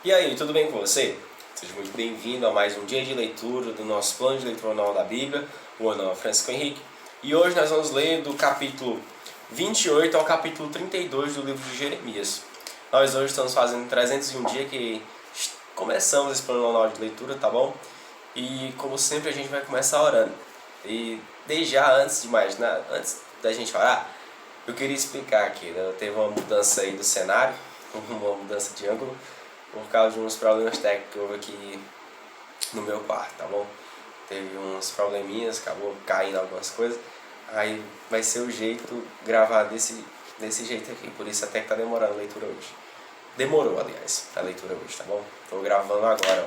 E aí, tudo bem com você? Seja muito bem-vindo a mais um dia de leitura do nosso plano de leitura anual da Bíblia, o Anual Francisco Henrique. E hoje nós vamos ler do capítulo 28 ao capítulo 32 do livro de Jeremias. Nós hoje estamos fazendo 301 dias que começamos esse plano anual de leitura, tá bom? E como sempre a gente vai começar orando. E desde já, antes da gente orar, eu queria explicar aqui, né? Teve uma mudança aí do cenário, uma mudança de ângulo, por causa de uns problemas técnicos que houve aqui no meu quarto, tá bom? Teve uns probleminhas, acabou caindo algumas coisas, aí vai ser o jeito gravar desse jeito aqui, por isso até que tá demorando a leitura hoje. Demorou, aliás, a leitura hoje, tá bom? Tô gravando agora,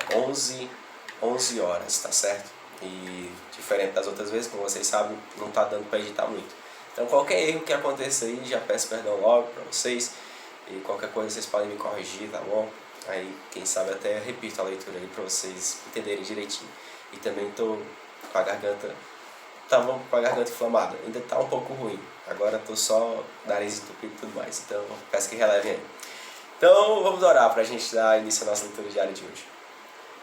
11 horas, tá certo? E diferente das outras vezes, como vocês sabem, não tá dando pra editar muito. Então qualquer erro que aconteça aí, já peço perdão logo pra vocês. E qualquer coisa vocês podem me corrigir, tá bom? Aí, quem sabe até repito a leitura aí pra vocês entenderem direitinho. E também tô com a garganta, tava com a garganta inflamada, ainda tá um pouco ruim. Agora tô só nariz entupido e tudo mais, então peço que relevem aí. Então vamos orar pra gente dar início à nossa leitura diária de hoje.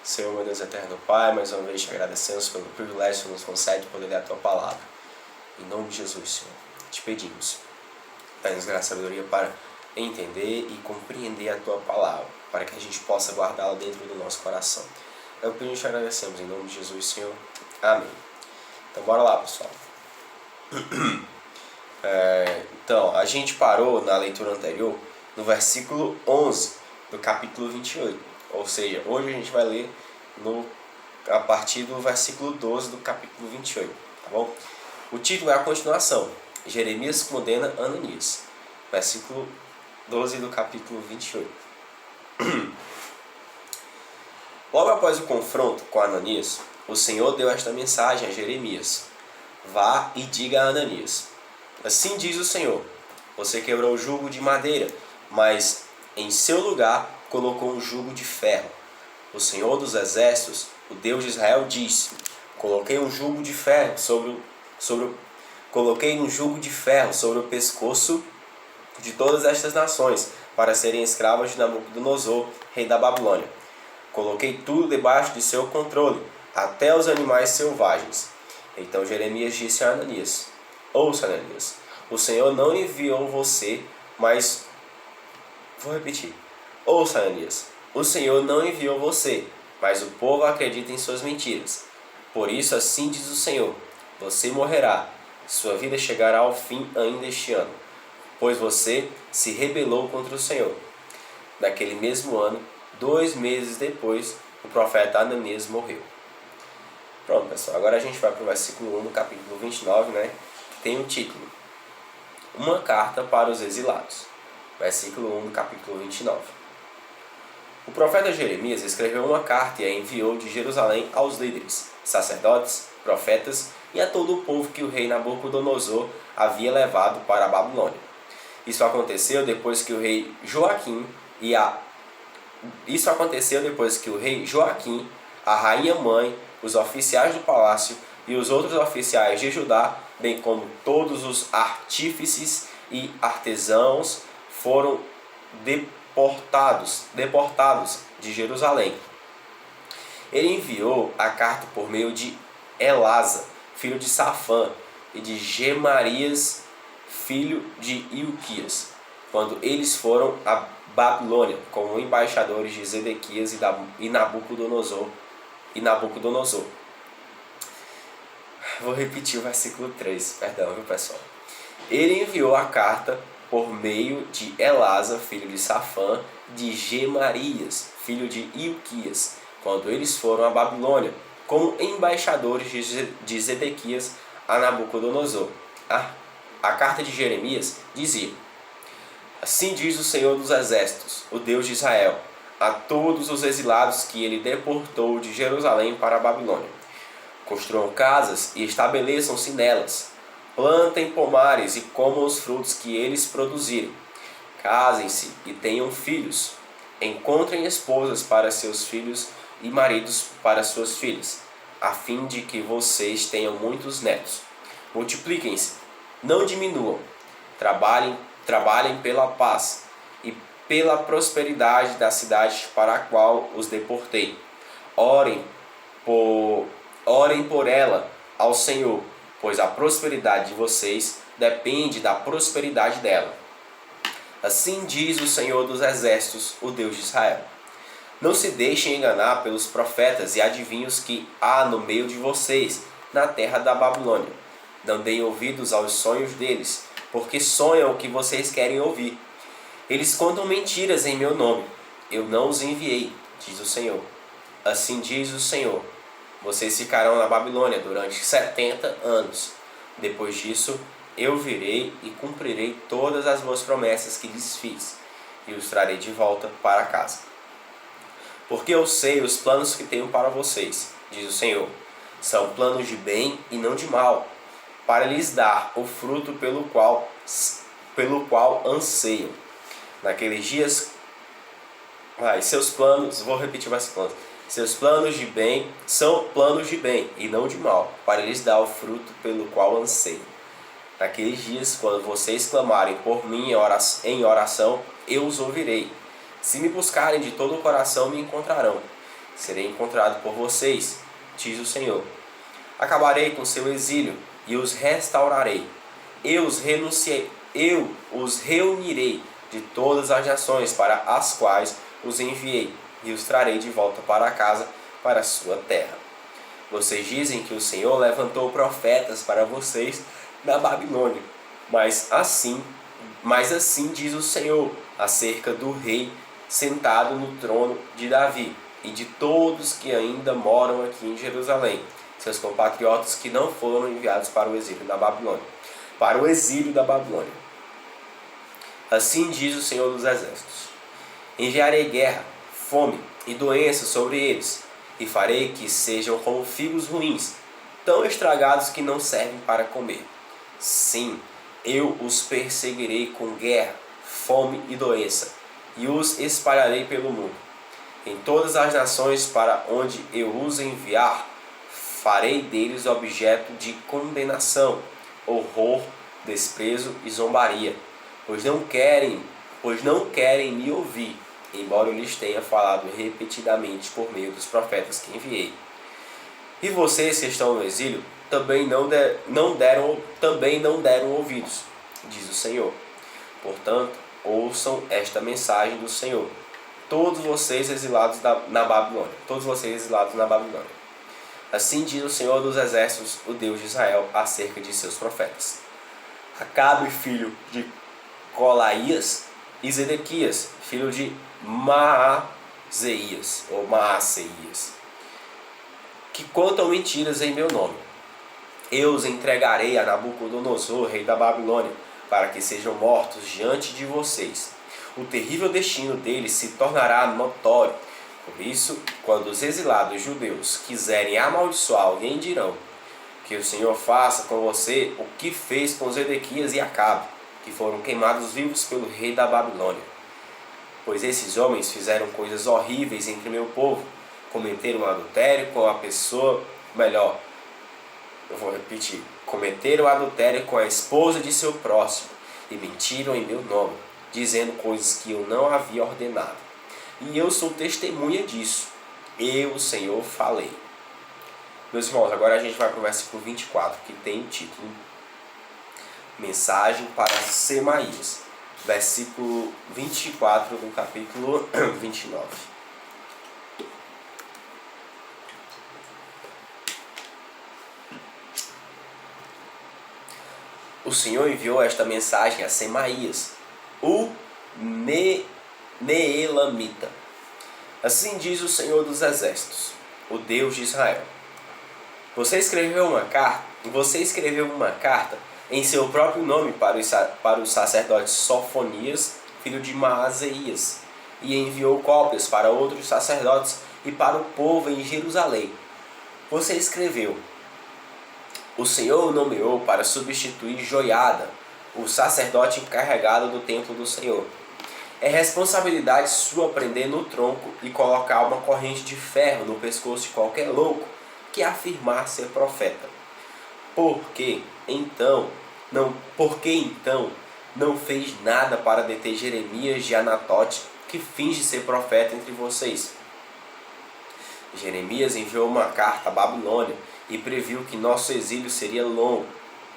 Senhor, meu Deus eterno Pai, mais uma vez te agradecemos pelo privilégio que nos concede de poder ler a Tua Palavra. Em nome de Jesus, Senhor, te pedimos. Dá-nos graça e sabedoria para entender e compreender a Tua Palavra, para que a gente possa guardá-la dentro do nosso coração. É o que a gente agradecemos, em nome de Jesus, Senhor. Amém. Então bora lá, pessoal. Então, a gente parou na leitura anterior no versículo 11 do capítulo 28. Ou seja, hoje a gente vai ler a partir do versículo 12 do capítulo 28, tá bom? O título é a continuação, Jeremias condena Ananias, versículo 12 do capítulo 28. Logo após o confronto com Ananias, o Senhor deu esta mensagem a Jeremias: vá e diga a Ananias: assim diz o Senhor, você quebrou o jugo de madeira, mas em seu lugar colocou um jugo de ferro. O Senhor dos Exércitos, o Deus de Israel, disse: coloquei um jugo de ferro sobre o pescoço de todas estas nações, para serem escravas de Nabucodonosor, rei da Babilônia. Coloquei tudo debaixo de seu controle, até os animais selvagens. Então Jeremias disse a Ananias: ouça, Ananias, o Senhor não enviou você, mas... Vou repetir. Ouça, Ananias, o Senhor não enviou você, mas o povo acredita em suas mentiras. Por isso, assim diz o Senhor: você morrerá, sua vida chegará ao fim ainda este ano, pois você se rebelou contra o Senhor. Naquele mesmo ano, 2 meses depois, o profeta Ananias morreu. Pronto, pessoal, agora a gente vai para o versículo 1 do capítulo 29, né? Que tem o título: uma carta para os exilados. Versículo 1 do capítulo 29. O profeta Jeremias escreveu uma carta e a enviou de Jerusalém aos líderes, sacerdotes, profetas e a todo o povo que o rei Nabucodonosor havia levado para a Babilônia. Isso aconteceu depois que o rei Joaquim, a rainha mãe, os oficiais do palácio e os outros oficiais de Judá, bem como todos os artífices e artesãos, foram deportados de Jerusalém. Ele enviou a carta por meio de Elasa, filho de Safã, e de Gemarias, filho de Ilquias, quando eles foram a Babilônia como embaixadores de Zedequias e Nabucodonosor. Vou repetir o versículo 3, perdão, viu, pessoal? Ele enviou a carta por meio de Elasa, filho de Safã, de Gemarias, filho de Ilquias, quando eles foram a Babilônia, como embaixadores de Zedequias a Nabucodonosor. A carta de Jeremias dizia: assim diz o Senhor dos Exércitos, o Deus de Israel, a todos os exilados que ele deportou de Jerusalém para a Babilônia: construam casas e estabeleçam-se nelas. Plantem pomares e comam os frutos que eles produzirem. Casem-se e tenham filhos. Encontrem esposas para seus filhos e maridos para suas filhas, a fim de que vocês tenham muitos netos. Multipliquem-se, não diminuam. Trabalhem pela paz e pela prosperidade da cidade para a qual os deportei. Orem por ela ao Senhor, pois a prosperidade de vocês depende da prosperidade dela. Assim diz o Senhor dos Exércitos, o Deus de Israel. Não se deixem enganar pelos profetas e adivinhos que há no meio de vocês, na terra da Babilônia. Não deem ouvidos aos sonhos deles, porque sonham o que vocês querem ouvir. Eles contam mentiras em meu nome. Eu não os enviei, diz o Senhor. Assim diz o Senhor. Vocês ficarão na Babilônia durante 70 anos. Depois disso, eu virei e cumprirei todas as boas promessas que lhes fiz, e os trarei de volta para casa. Porque eu sei os planos que tenho para vocês, diz o Senhor. São planos de bem e não de mal, para lhes dar o fruto pelo qual anseiam. Naqueles dias, seus planos, vou repetir mais planos. Seus planos de bem são planos de bem e não de mal, para lhes dar o fruto pelo qual anseiam. Naqueles dias, quando vocês clamarem por mim em oração, eu os ouvirei. Se me buscarem de todo o coração, me encontrarão. Serei encontrado por vocês, diz o Senhor. Acabarei com seu exílio e os restaurarei. Eu os reunirei de todas as nações para as quais os enviei, e os trarei de volta para casa, para a sua terra. Vocês dizem que o Senhor levantou profetas para vocês na Babilônia, mas assim diz o Senhor acerca do rei sentado no trono de Davi e de todos que ainda moram aqui em Jerusalém, seus compatriotas que não foram enviados para o exílio da Babilônia. Assim diz o Senhor dos Exércitos: enviarei guerra, fome e doença sobre eles, e farei que sejam como figos ruins, tão estragados que não servem para comer. Sim, eu os perseguirei com guerra, fome e doença, e os espalharei pelo mundo. Em todas as nações para onde eu os enviar, farei deles objeto de condenação, horror, desprezo e zombaria, pois não querem me ouvir, embora eu lhes tenha falado repetidamente por meio dos profetas que enviei. E vocês que estão no exílio também não deram ouvidos, diz o Senhor. Portanto, ouçam esta mensagem do Senhor, todos vocês exilados na Babilônia. Assim diz o Senhor dos Exércitos, o Deus de Israel, acerca de seus profetas. Acabe, filho de Colaías, e Zedequias, filho de Maaseias, que contam mentiras em meu nome. Eu os entregarei a Nabucodonosor, rei da Babilônia, para que sejam mortos diante de vocês. O terrível destino deles se tornará notório. Por isso, quando os exilados judeus quiserem amaldiçoar alguém, dirão: que o Senhor faça com você o que fez com Zedequias e Acabe, que foram queimados vivos pelo rei da Babilônia. Pois esses homens fizeram coisas horríveis entre meu povo, cometeram adultério com a esposa de seu próximo, e mentiram em meu nome, dizendo coisas que eu não havia ordenado. E eu sou testemunha disso. Eu, o Senhor, falei. Meus irmãos, agora a gente vai para o versículo 24, que tem o título Mensagem para Semaías. Versículo 24 do capítulo 29. O Senhor enviou esta mensagem a Semaías, o Neelamita. Assim diz o Senhor dos Exércitos, o Deus de Israel. Você escreveu uma carta em seu próprio nome para o sacerdote Sofonias, filho de Maaseias, e enviou cópias para outros sacerdotes e para o povo em Jerusalém. Você escreveu: o Senhor o nomeou para substituir Joiada, o sacerdote encarregado do templo do Senhor. É responsabilidade sua prender no tronco e colocar uma corrente de ferro no pescoço de qualquer louco que afirmar ser profeta. Porque então não fez nada para deter Jeremias de Anatote, que finge ser profeta entre vocês. Jeremias enviou uma carta à Babilônia e previu que nosso exílio seria longo.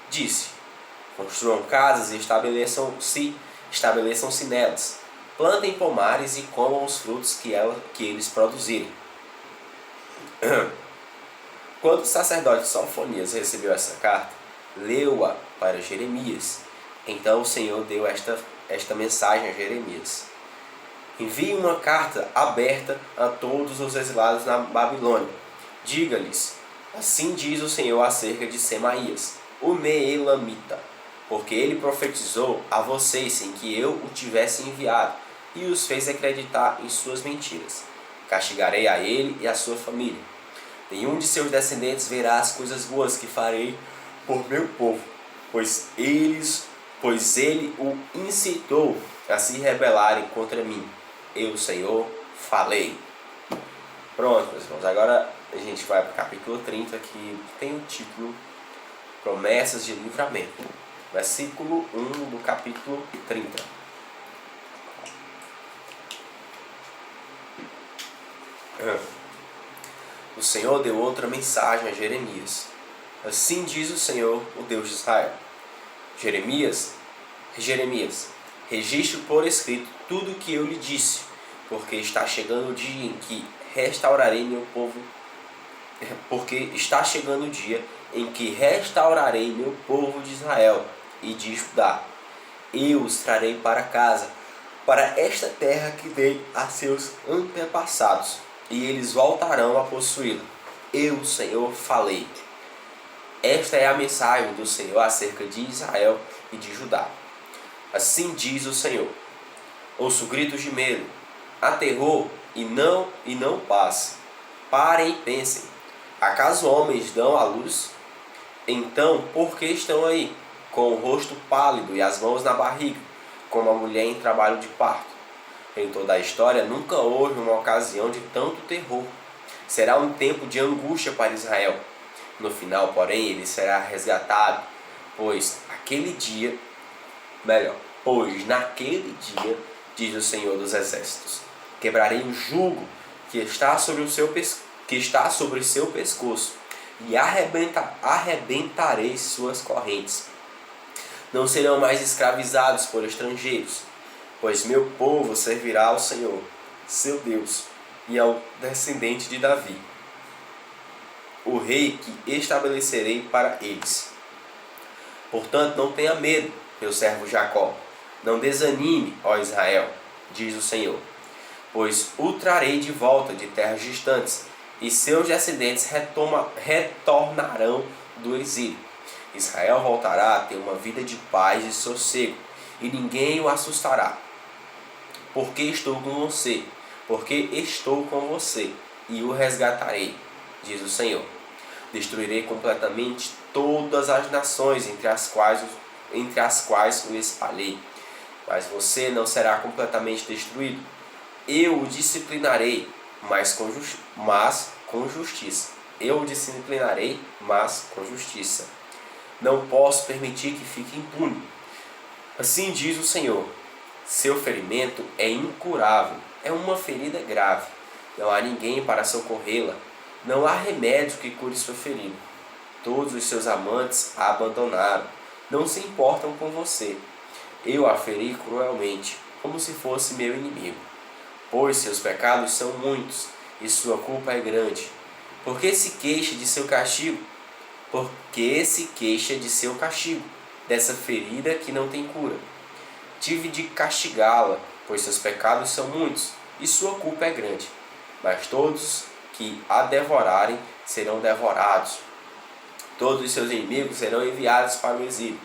Disse: construam casas e estabeleçam-se nelas. Plantem pomares e comam os frutos que eles produzirem. Quando o sacerdote Sofonias recebeu essa carta, leu-a para Jeremias. Então o Senhor deu esta mensagem a Jeremias: envie uma carta aberta a todos os exilados na Babilônia. Diga-lhes: assim diz o Senhor acerca de Semaías, o Meelamita, porque ele profetizou a vocês sem que eu o tivesse enviado, e os fez acreditar em suas mentiras. Castigarei a ele e a sua família. Nenhum de seus descendentes verá as coisas boas que farei por meu povo, pois ele o incitou a se rebelarem contra mim. Eu, Senhor, falei. Pronto, meus irmãos. Agora a gente vai para o capítulo 30, que tem o título Promessas de Livramento. Versículo 1 do capítulo 30. O Senhor deu outra mensagem a Jeremias. Assim diz o Senhor, o Deus de Israel. Jeremias, registre por escrito tudo o que eu lhe disse, porque está chegando o dia em que restaurarei meu povo, de Israel e de Judá. Eu os trarei para casa, para esta terra que dei a seus antepassados, e eles voltarão a possuí-la. Eu, Senhor, falei. Esta é a mensagem do Senhor acerca de Israel e de Judá. Assim diz o Senhor: ouço gritos de medo, há terror e não paz. Parem e pensem: acaso homens dão à luz? Então, por que estão aí, com o rosto pálido e as mãos na barriga, como a mulher em trabalho de parto? Em toda a história nunca houve uma ocasião de tanto terror. Será um tempo de angústia para Israel. No final, porém, ele será resgatado, pois naquele dia, diz o Senhor dos Exércitos, quebrarei o jugo que está sobre o seu pescoço e arrebentarei suas correntes. Não serão mais escravizados por estrangeiros, pois meu povo servirá ao Senhor, seu Deus, e ao descendente de Davi, o rei que estabelecerei para eles. Portanto, não tenha medo, meu servo Jacó, não desanime, ó Israel, diz o Senhor, pois o trarei de volta de terras distantes, e seus descendentes retornarão do exílio. Israel voltará a ter uma vida de paz e sossego, e ninguém o assustará. Porque estou com você, e o resgatarei, diz o Senhor. Destruirei completamente todas as nações entre as quais o espalhei, mas você não será completamente destruído. Eu o disciplinarei, mas com justiça. Não posso permitir que fique impune. Assim diz o Senhor: seu ferimento é incurável, é uma ferida grave. Não há ninguém para socorrê-la. Não há remédio que cure sua ferida. Todos os seus amantes a abandonaram. Não se importam com você. Eu a feri cruelmente, como se fosse meu inimigo. Pois seus pecados são muitos e sua culpa é grande. Por que se queixa de seu castigo? Dessa ferida que não tem cura. Tive de castigá-la, pois seus pecados são muitos e sua culpa é grande. Mas todos que a devorarem serão devorados. Todos os seus inimigos serão enviados para o exílio.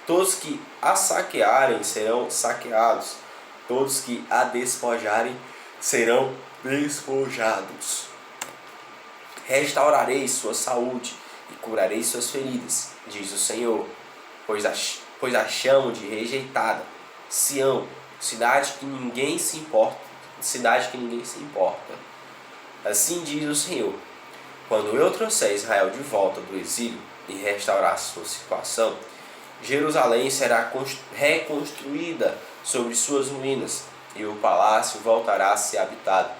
Todos que a saquearem serão saqueados. Todos que a despojarem serão despojados. Restaurarei sua saúde e curarei suas feridas, diz o Senhor, pois a chamo de rejeitada, Sião, cidade que ninguém se importa. Assim diz o Senhor: quando eu trouxer Israel de volta do exílio e restaurar sua situação, Jerusalém será reconstruída sobre suas ruínas, e o palácio voltará a ser habitado.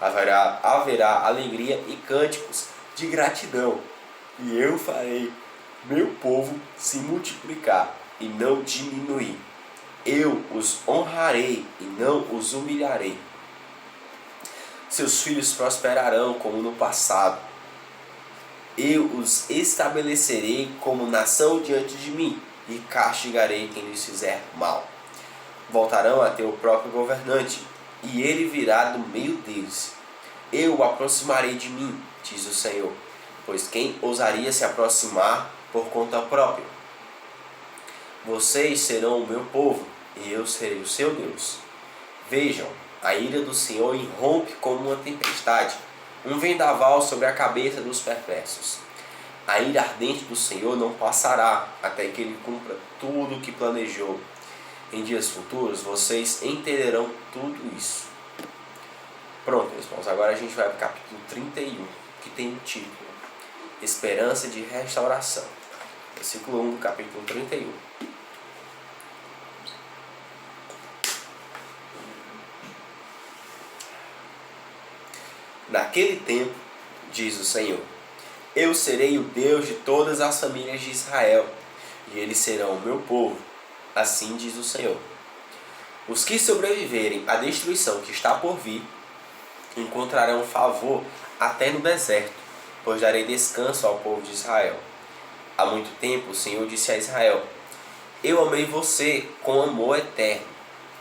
Haverá alegria e cânticos de gratidão, e eu farei meu povo se multiplicar e não diminuir. Eu os honrarei e não os humilharei. Seus filhos prosperarão como no passado. Eu os estabelecerei como nação diante de mim e castigarei quem lhes fizer mal. Voltarão a ter o próprio governante, e ele virá do meio deles. Eu o aproximarei de mim, diz o Senhor, pois quem ousaria se aproximar por conta própria? Vocês serão o meu povo, e eu serei o seu Deus. Vejam, a ira do Senhor irrompe como uma tempestade, um vendaval sobre a cabeça dos perversos. A ira ardente do Senhor não passará até que ele cumpra tudo o que planejou. Em dias futuros vocês entenderão tudo isso. Pronto, meus irmãos, agora a gente vai para o capítulo 31, que tem o título Esperança de Restauração. Versículo 1 do capítulo 31. Naquele tempo, diz o Senhor, eu serei o Deus de todas as famílias de Israel, e eles serão o meu povo. Assim diz o Senhor. Os que sobreviverem à destruição que está por vir, encontrarão favor até no deserto, pois darei descanso ao povo de Israel. Há muito tempo o Senhor disse a Israel, eu amei você com amor eterno,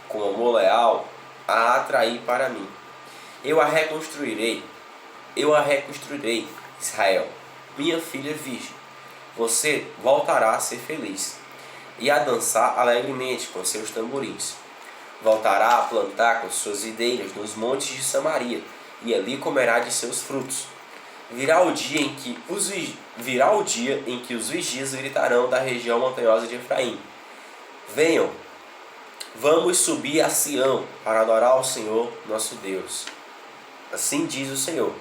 com amor leal a atrair para mim. Eu a reconstruirei, Israel, minha filha virgem. Você voltará a ser feliz e a dançar alegremente com seus tamborins. Voltará a plantar com suas videiras nos montes de Samaria, e ali comerá de seus frutos. Virá o dia em que os vigias gritarão da região montanhosa de Efraim. Venham, vamos subir a Sião para adorar ao Senhor nosso Deus. Assim diz o Senhor.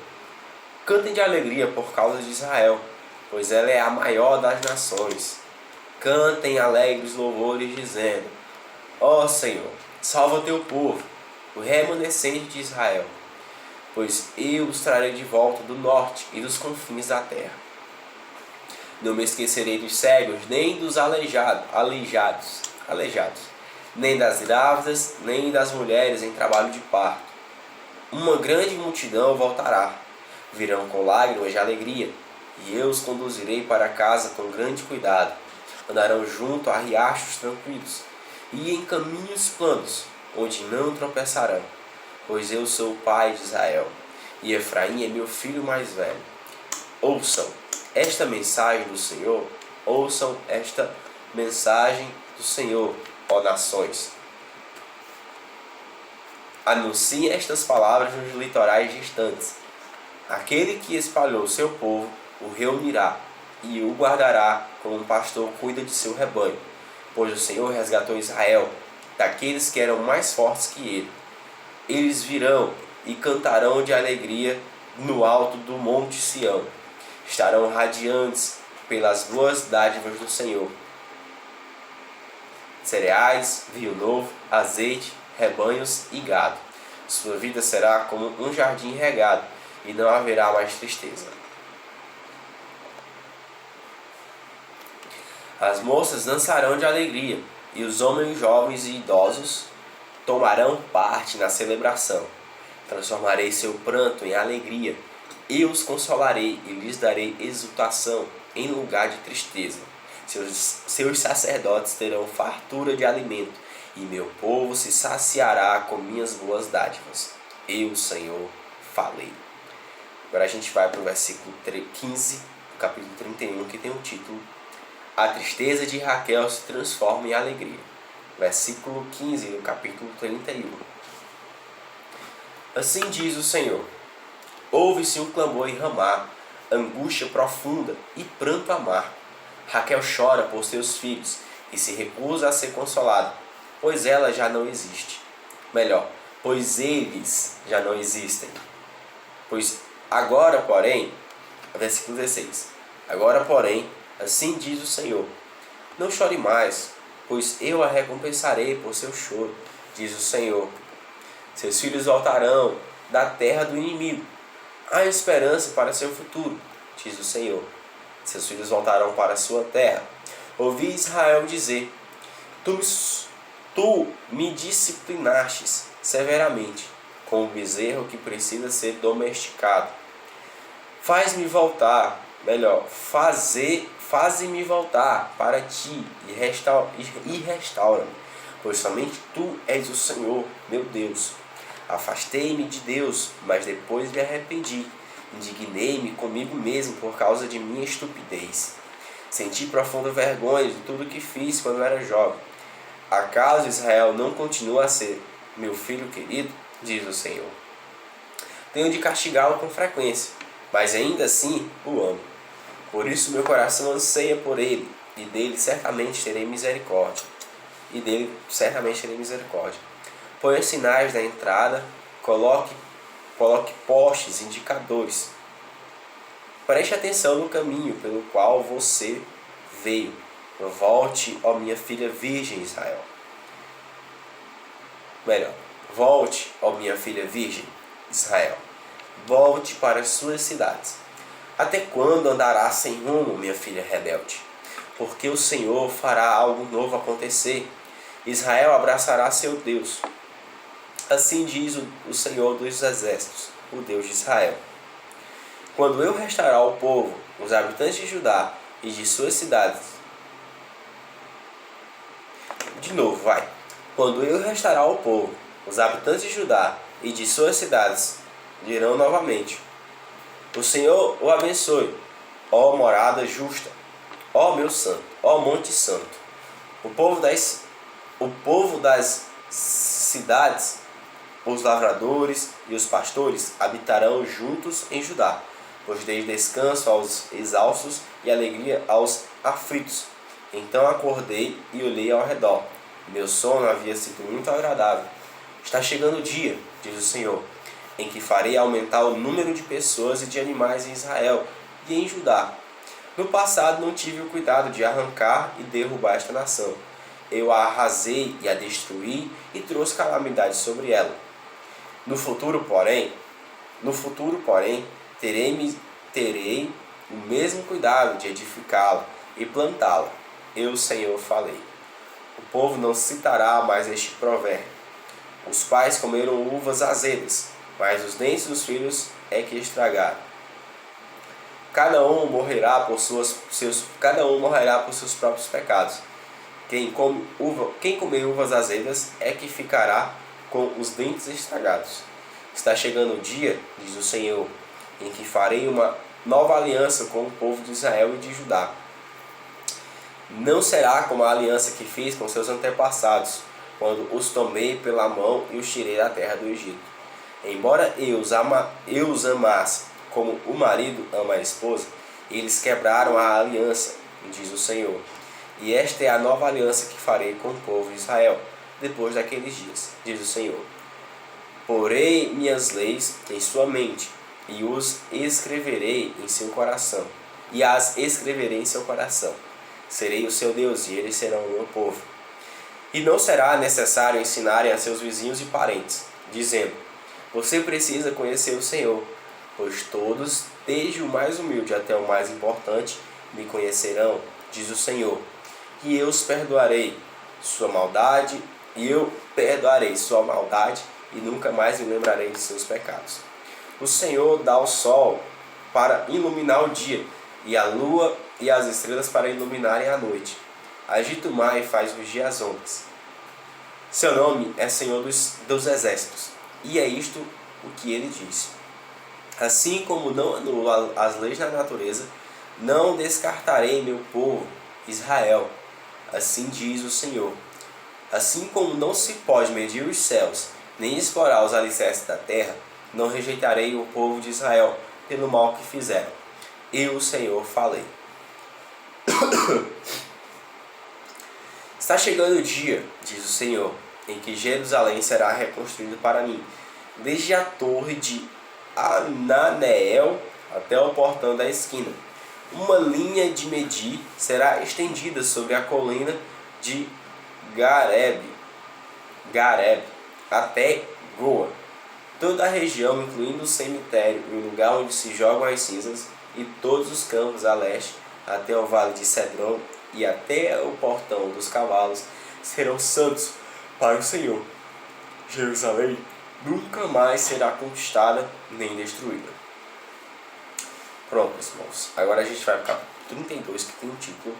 Cantem de alegria por causa de Israel, pois ela é a maior das nações. Cantem alegres louvores, dizendo, ó Senhor, salva teu povo, o remanescente de Israel, pois eu os trarei de volta do norte e dos confins da terra. Não me esquecerei dos cegos, nem dos aleijados, nem das grávidas, nem das mulheres em trabalho de parto. Uma grande multidão voltará, virão com lágrimas de alegria, e eu os conduzirei para casa com grande cuidado. Andarão junto a riachos tranquilos, e em caminhos planos, onde não tropeçarão, pois eu sou o pai de Israel, e Efraim é meu filho mais velho. Ouçam esta mensagem do Senhor, ouçam esta mensagem do Senhor, ó nações. Anuncie estas palavras nos litorais distantes. Aquele que espalhou seu povo o reunirá e o guardará como um pastor cuida de seu rebanho, pois o Senhor resgatou Israel daqueles que eram mais fortes que ele. Eles virão e cantarão de alegria no alto do monte Sião. Estarão radiantes pelas boas dádivas do Senhor. Cereais, vinho novo, azeite, rebanhos e gado. Sua vida será como um jardim regado, e não haverá mais tristeza. As moças dançarão de alegria, e os homens jovens e idosos tomarão parte na celebração. Transformarei seu pranto em alegria, eu os consolarei e lhes darei exultação em lugar de tristeza. Seus sacerdotes terão fartura de alimento, e meu povo se saciará com minhas boas dádivas. Eu, Senhor, falei. Agora a gente vai para o versículo 15, do capítulo 31, que tem o título A tristeza de Raquel se transforma em alegria. Versículo 15 do capítulo 31. Assim diz o Senhor: ouve-se um clamor em Ramá, angústia profunda e pranto amargo. Raquel chora por seus filhos e se recusa a ser consolada, pois ela já não existe. Melhor, pois eles já não existem. Pois agora, porém, versículo 16. Agora, porém, assim diz o Senhor: Não chore mais, pois eu a recompensarei por seu choro, diz o Senhor. Seus filhos voltarão da terra do inimigo. Há esperança para seu futuro, diz o Senhor. Seus filhos voltarão para a sua terra. Ouvi Israel dizer: Tu me disciplinastes severamente, como um bezerro que precisa ser domesticado. Faze-me voltar para ti e restaura-me, pois somente tu és o Senhor, meu Deus. Afastei-me de Deus, mas depois me arrependi. Indignei-me comigo mesmo por causa de minha estupidez. Senti profunda vergonha de tudo que fiz quando era jovem. Acaso Israel não continua a ser meu filho querido? Diz o Senhor. Tenho de castigá-lo com frequência, mas ainda assim o amo. Por isso meu coração anseia por ele, e dele certamente terei misericórdia. Ponha sinais na entrada, coloque postes indicadores. Preste atenção no caminho pelo qual você veio. Volte, ó minha filha virgem Israel. Volte, ó minha filha virgem Israel. Volte para as suas cidades. Até quando andará sem rumo, minha filha rebelde? Porque o Senhor fará algo novo acontecer. Israel abraçará seu Deus. Assim diz o Senhor dos Exércitos, o Deus de Israel. Quando eu restaurar o povo, os habitantes de Judá e de suas cidades. Quando eu restaurar o povo, os habitantes de Judá e de suas cidades dirão novamente: O Senhor o abençoe, ó morada justa, ó meu santo, ó monte santo. O povo das cidades, os lavradores e os pastores habitarão juntos em Judá, pois dei descanso aos exaustos e alegria aos aflitos. Então acordei e olhei ao redor. Meu sono havia sido muito agradável. Está chegando o dia, diz o Senhor, em que farei aumentar o número de pessoas e de animais em Israel e em Judá. No passado não tive o cuidado de arrancar e derrubar esta nação. Eu a arrasei e a destruí e trouxe calamidade sobre ela. No futuro, porém, terei o mesmo cuidado de edificá-la e plantá-la. Eu, Senhor, falei. O povo não citará mais este provérbio. Os pais comeram uvas azedas, mas os dentes dos filhos é que estragaram. Cada um morrerá por seus próprios pecados. Quem comer uvas azedas é que ficará com os dentes estragados. Está chegando o dia, diz o Senhor, em que farei uma nova aliança com o povo de Israel e de Judá. Não será como a aliança que fiz com seus antepassados, quando os tomei pela mão e os tirei da terra do Egito. Embora eu os amasse como o marido ama a esposa, eles quebraram a aliança, diz o Senhor. E esta é a nova aliança que farei com o povo de Israel, depois daqueles dias, diz o Senhor. Porei minhas leis em sua mente, e os escreverei em seu coração, e as escreverei em seu coração. Serei o seu Deus, e eles serão o meu povo. E não será necessário ensinarem a seus vizinhos e parentes, dizendo: Você precisa conhecer o Senhor, pois todos, desde o mais humilde até o mais importante, me conhecerão, diz o Senhor. E eu perdoarei sua maldade, e nunca mais me lembrarei de seus pecados. O Senhor dá o sol para iluminar o dia, e a lua e as estrelas para iluminarem a noite. Agita o mar e faz rugir as ondas. Seu nome é Senhor dos Exércitos, e é isto o que ele diz. Assim como não anulo as leis da natureza, não descartarei meu povo, Israel. Assim diz o Senhor. Assim como não se pode medir os céus, nem explorar os alicerces da terra, não rejeitarei o povo de Israel pelo mal que fizeram. Eu, o Senhor, falei. Está chegando o dia, diz o Senhor, em que Jerusalém será reconstruído para mim, desde a torre de Ananeel até o portão da esquina. Uma linha de medir será estendida sobre a colina de Gareb até Goa. Toda a região, incluindo o cemitério e o lugar onde se jogam as cinzas, e todos os campos a leste, até o vale de Cedron e até o portão dos cavalos, serão santos para o Senhor. Jerusalém nunca mais será conquistada nem destruída. Pronto, irmãos. Agora a gente vai para o capítulo 32, que tem um título: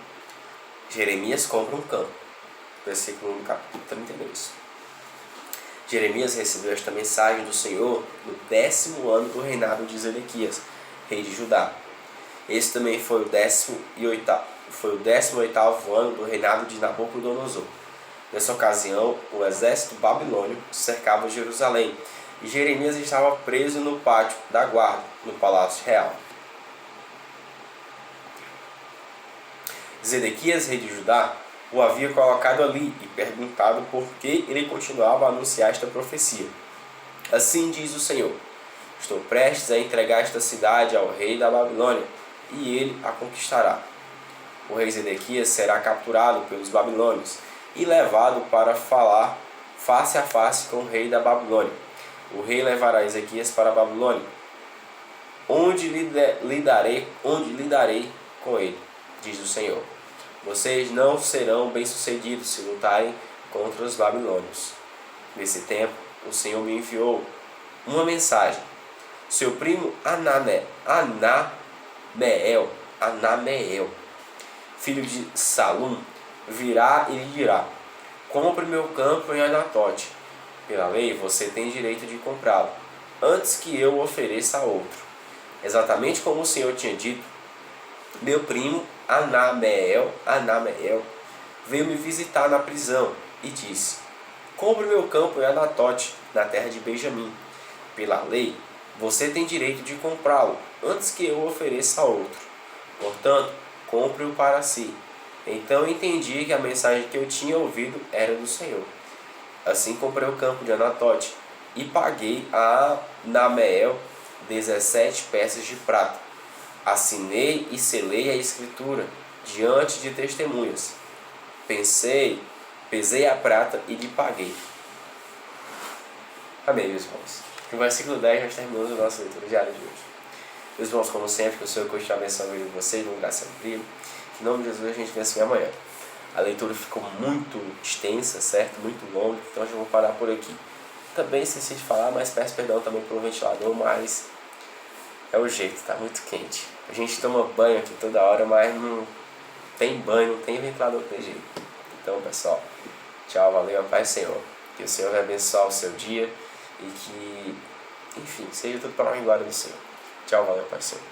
Jeremias compra um campo. Versículo 1 do capítulo 32. Jeremias recebeu esta mensagem do Senhor no 10º ano do reinado de Zedequias, rei de Judá. Esse também foi o 18º ano do reinado de Nabucodonosor. Nessa ocasião, o exército babilônio cercava Jerusalém, e Jeremias estava preso no pátio da guarda, no palácio real. Zedequias, rei de Judá, o havia colocado ali e perguntado por que ele continuava a anunciar esta profecia. Assim diz o Senhor: estou prestes a entregar esta cidade ao rei da Babilônia, e ele a conquistará. O rei Zedequias será capturado pelos babilônios e levado para falar face a face com o rei da Babilônia. O rei levará Ezequias para a Babilônia, onde lidarei com ele, diz o Senhor. Vocês não serão bem-sucedidos se lutarem contra os babilônios. Nesse tempo, o Senhor me enviou uma mensagem. Seu primo Anameel, filho de Salum, virá e lhe dirá: compre meu campo em Anatote. Pela lei, você tem direito de comprá-lo, antes que eu o ofereça a outro. Exatamente como o Senhor tinha dito, meu primo Anameel veio me visitar na prisão e disse: compre meu campo em Anatote, na terra de Benjamim. Pela lei, você tem direito de comprá-lo, antes que eu o ofereça a outro. Portanto, compre-o para si. Então entendi que a mensagem que eu tinha ouvido era do Senhor. Assim comprei o campo de Anatote e paguei a Anameel 17 peças de prata. Assinei e selei a escritura diante de testemunhas. Pesei a prata e lhe paguei. Amém, meus irmãos. No versículo 10 nós terminamos a nossa leitura diária de hoje. Meus irmãos, como sempre, que o Senhor continue abençoando a vida de vocês, no lugar sempre brilho. Em nome de Jesus a gente vê assim amanhã. A leitura ficou muito extensa, certo? Muito longa, então eu já vou parar por aqui. Também esqueci de falar, mas peço perdão também pelo ventilador, mas é o jeito, tá muito quente. A gente toma banho aqui toda hora, mas não tem banho, não tem ventilador de jeito. Então, pessoal, tchau, valeu, a paz do Senhor. Que o Senhor vai abençoar o seu dia e que, enfim, seja tudo para a glória do Senhor. Tchau, valeu, a paz do Senhor.